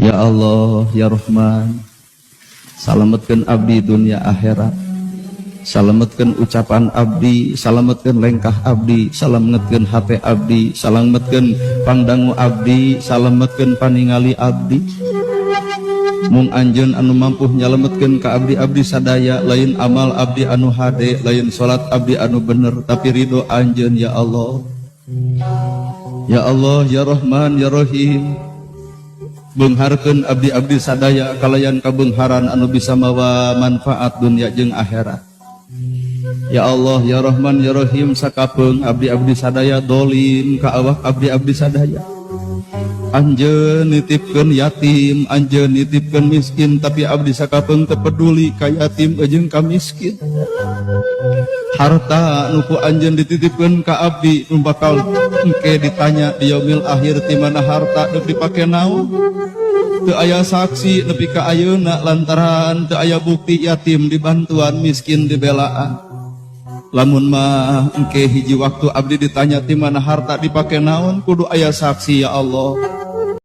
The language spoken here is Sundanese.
Ya Allah, ya Rahman, salametkeun abdi dunia akhirat, salametkeun ucapan abdi, salametkeun lengkah abdi, salametkeun hate abdi, salametkeun pangdangu abdi, salametkeun paningali abdi. Mung anjeun anu mampu nyalametkeun ka abdi-abdi sadaya, lain amal abdi anu hade, lain salat abdi anu bener, tapi ridho anjeun ya Allah. Ya Allah, ya Rahman, ya Rahim, beungharkeun abdi-abdi sadaya kalayan kabeungharan anu bisa mawa manfaat dunia jeung akhirat. Ya Allah, ya Rahman, ya Rahim, sakapeung abdi-abdi sadaya dolim ka awak abdi-abdi sadaya. Anjeun nitipkeun yatim, anjeun nitipkeun miskin, tapi abdi sakapeung teu peduli ka yatim jeung ka miskin. Harta nu ku anjeun dititipkeun ka abdi nu bakal engke ditanya di yaumil akhir ti mana harta deuk dipake naon. Teu aya saksi nepi ka ayeuna lantaran teu aya bukti yatim dibantuan, miskin dibelaan. Lamun mah engke hiji waktu abdi ditanya ti mana harta dipake naon, kudu aya saksi ya Allah.